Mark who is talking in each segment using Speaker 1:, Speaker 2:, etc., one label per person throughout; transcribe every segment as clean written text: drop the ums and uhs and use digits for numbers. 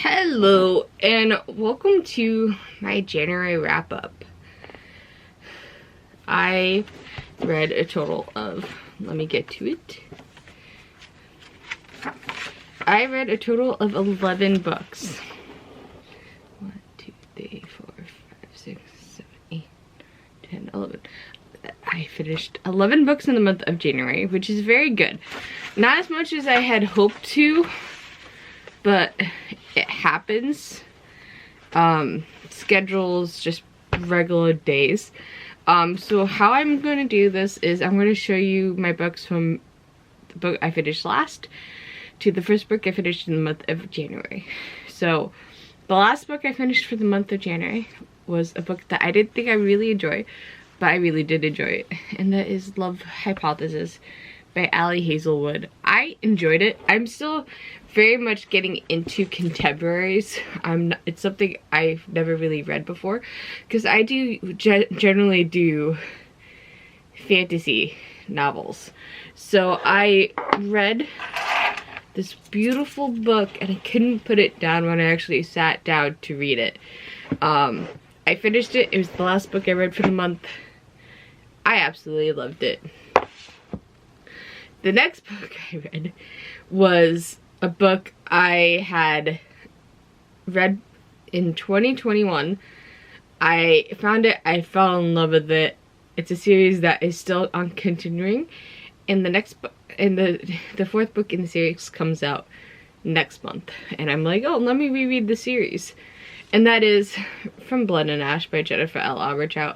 Speaker 1: Hello and welcome to my January wrap-up. I read a total of, let me get to it. I read a total of 11 books. 1, 2, 3, 4, 5, 6, 7, 8, 10, 11. I finished 11 books in the month of January, which is very good. Not as much as I had hoped to, but it happens. Schedules, just regular days. So how I'm going to do this is I'm going to show you my books from the book I finished last to the first book I finished in the month of January. So the last book I finished for the month of January was a book that I didn't think I really enjoy, but I really did enjoy it, and that is Love Hypothesis by Ali Hazelwood. I enjoyed it. I'm still very much getting into contemporaries. It's something I've never really read before, because I do generally do fantasy novels. So I read this beautiful book and I couldn't put it down when I actually sat down to read it. I finished it. It was the last book I read for the month. I absolutely loved it. The next book I read was a book I had read in 2021. I found it, I fell in love with it. It's a series that is still on continuing, and the next book, and the fourth book in the series comes out next month, and I'm like, oh, let me reread the series. And that is From Blood and Ash by Jennifer L. Albright.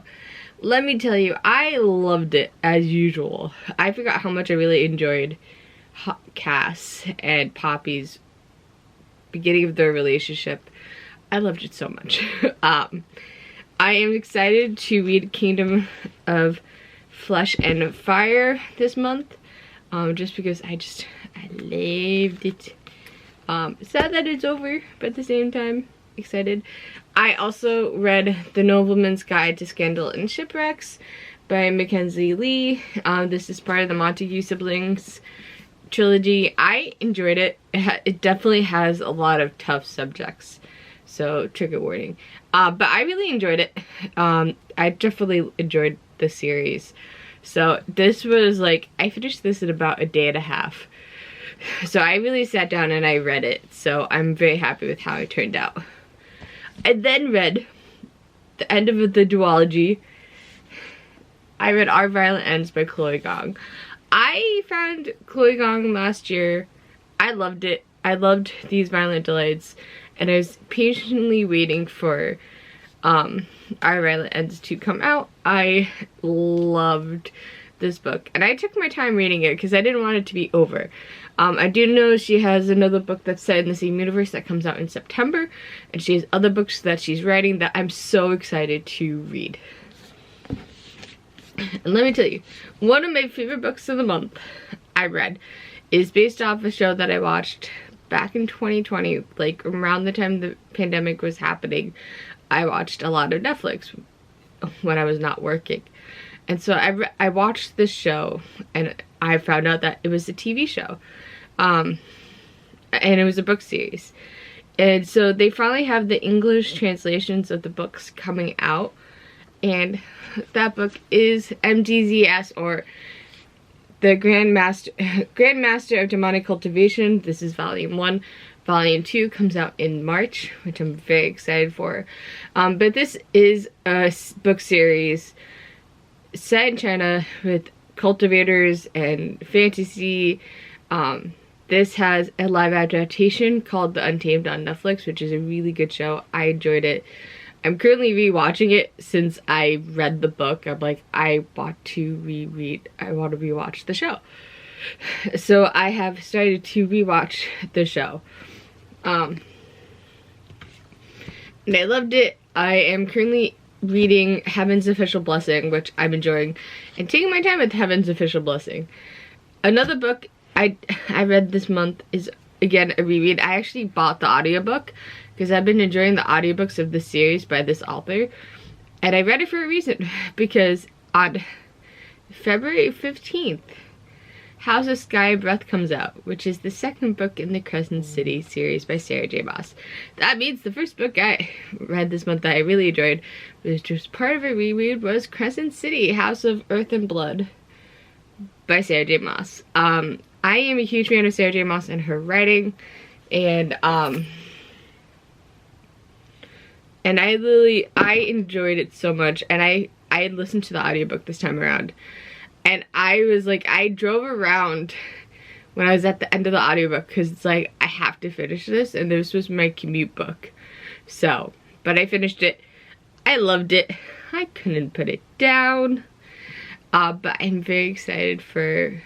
Speaker 1: Let me tell you, I loved it as usual. I forgot how much I really enjoyed Cass and Poppy's beginning of their relationship. I loved it so much. I am excited to read Kingdom of Flesh and Fire this month, just because I loved it. Sad that it's over, but at the same time, excited. I also read The Nobleman's Guide to Scandal and Shipwrecks by Mackenzie Lee. This is part of the Montague siblings trilogy. I enjoyed it. It definitely has a lot of tough subjects, so trigger warning. But I really enjoyed it. I definitely enjoyed the series. So this was like, I finished this in about a day and a half. So I really sat down and I read it. So I'm very happy with how it turned out. I then read the end of the duology. I read Our Violent Ends by Chloe Gong. I found Chloe Gong last year. I loved it. I loved These Violent Delights, and I was patiently waiting for Our Violent Ends to come out. I loved this book, and I took my time reading it because I didn't want it to be over. I do know she has another book that's set in the same universe that comes out in September, and she has other books that she's writing that I'm so excited to read. And let me tell you, one of my favorite books of the month I read is based off a show that I watched back in 2020, like around the time the pandemic was happening. I watched a lot of Netflix when I was not working. And so I watched this show, and I found out that it was a TV show. And it was a book series. And so they finally have the English translations of the books coming out. And that book is MDZS, or The Grand Master of Demonic Cultivation. This is Volume 1. Volume 2 comes out in March, which I'm very excited for. But this is a book series set in China with cultivators and fantasy. This has a live adaptation called The Untamed on Netflix, which is a really good show. I enjoyed it. I'm currently rewatching it since I read the book. I'm like, I want to rewatch the show. So I have started to rewatch the show. And I loved it. I am currently reading Heaven's Official Blessing, which I'm enjoying, and taking my time with Heaven's Official Blessing. Another book I read this month is, again, a reread. I actually bought the audiobook because I've been enjoying the audiobooks of this series by this author, and I read it for a reason, because on February 15th House of Sky and Breath comes out, which is the second book in the Crescent City series by Sarah J. Maas. That means the first book I read this month that I really enjoyed, which was part of a reread, was Crescent City, House of Earth and Blood by Sarah J. Maas. I am a huge fan of Sarah J. Maas and her writing, and I enjoyed it so much, and I listened to the audiobook this time around. And I was like, I drove around when I was at the end of the audiobook because it's like, I have to finish this, and this was my commute book. So, but I finished it. I loved it. I couldn't put it down. But I'm very excited for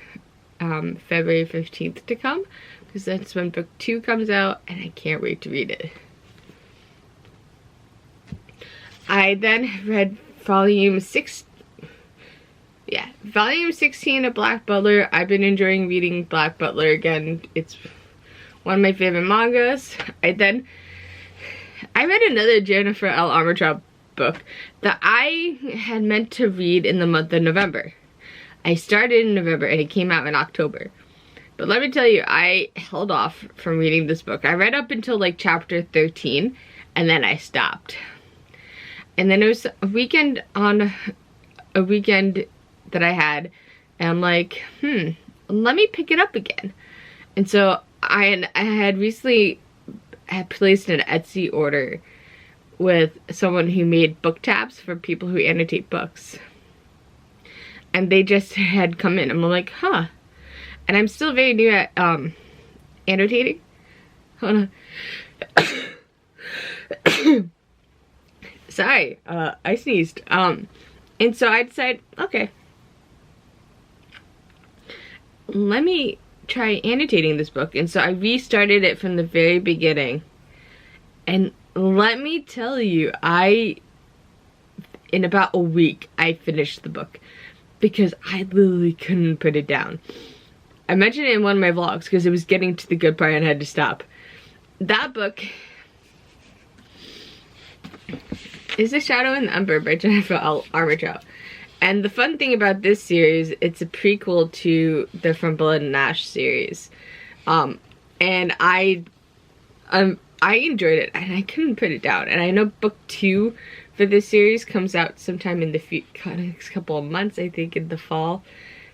Speaker 1: February 15th to come, because that's when book 2 comes out, and I can't wait to read it. I then read volume 16 of Black Butler. I've been enjoying reading Black Butler again. It's one of my favorite mangas. I read another Jennifer L. Armentrout book that I had meant to read in the month of November. I started in November and it came out in October. But let me tell you, I held off from reading this book. I read up until like chapter 13 and then I stopped. And then it was a weekend that I had, and I'm like, let me pick it up again. And so I had recently placed an Etsy order with someone who made book tabs for people who annotate books. And they just had come in. I'm like, huh. And I'm still very new at annotating. Hold on. Sorry, I sneezed. And so I decided, okay, let me try annotating this book. And so I restarted it from the very beginning. And let me tell you, in about a week, I finished the book because I literally couldn't put it down. I mentioned it in one of my vlogs because it was getting to the good part and I had to stop. That book is A Shadow in the Ember by Jennifer L. Armentrout. And the fun thing about this series, it's a prequel to the From Blood and Ash series. And I enjoyed it and I couldn't put it down. And I know book 2 for this series comes out sometime in the next couple of months, I think in the fall,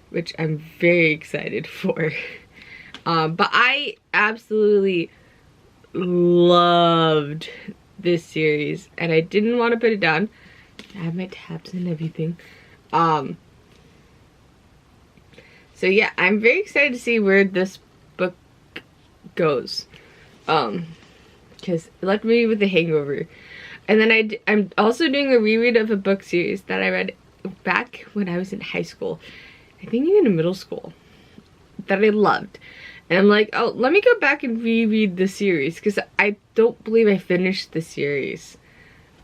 Speaker 1: which I'm very excited for. But I absolutely loved this series and I didn't want to put it down. I have my tabs and everything. So yeah, I'm very excited to see where this book goes. Because it left me with a hangover. And then I'm also doing a reread of a book series that I read back when I was in high school. I think even in middle school. That I loved. And I'm like, oh, let me go back and reread the series. Because I don't believe I finished the series.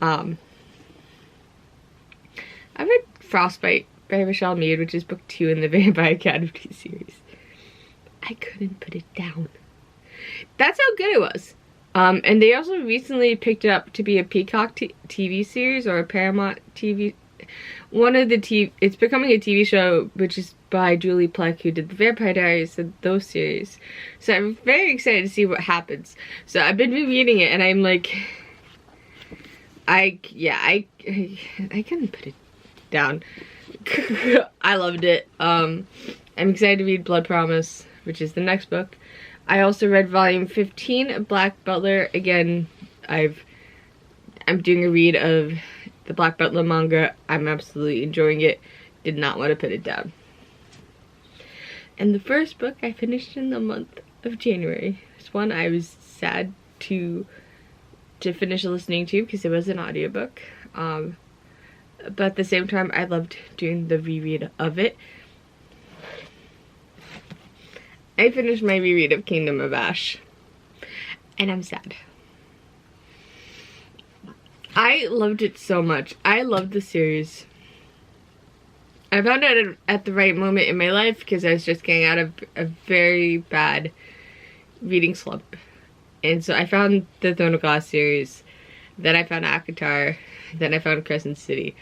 Speaker 1: I read Frostbite by Michelle Meade, which is book 2 in the Vampire Academy series. I couldn't put it down. That's how good it was. And they also recently picked it up to be a Peacock TV series or a Paramount TV. It's becoming a TV show, which is by Julie Plec, who did the Vampire Diaries and those series. So I'm very excited to see what happens. So I've been rereading it and I'm like, I couldn't put it down. I loved it. I'm excited to read Blood Promise, which is the next book. I also read volume 15 of Black Butler. Again, I'm doing a read of the Black Butler manga. I'm absolutely enjoying it. Did not want to put it down. And the first book I finished in the month of January. It's one I was sad to finish listening to because it was an audiobook. But at the same time, I loved doing the reread of it. I finished my reread of Kingdom of Ash. And I'm sad. I loved it so much. I loved the series. I found it at the right moment in my life because I was just getting out of a very bad reading slump. And so I found the Throne of Glass series. Then I found Akatar. Then I found Crescent City.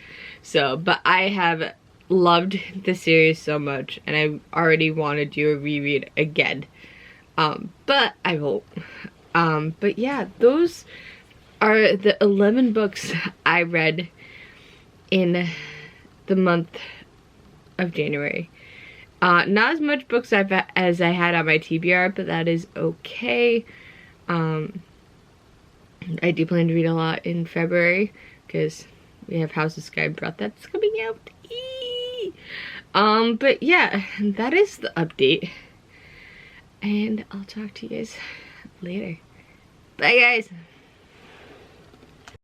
Speaker 1: So, but I have loved the series so much, and I already want to do a reread again. But I won't. But yeah, those are the 11 books I read in the month of January. Not as much books as I had on my TBR, but that is okay. I do plan to read a lot in February because we have House of Sky Breath that's coming out. But yeah, that is the update. And I'll talk to you guys later. Bye, guys.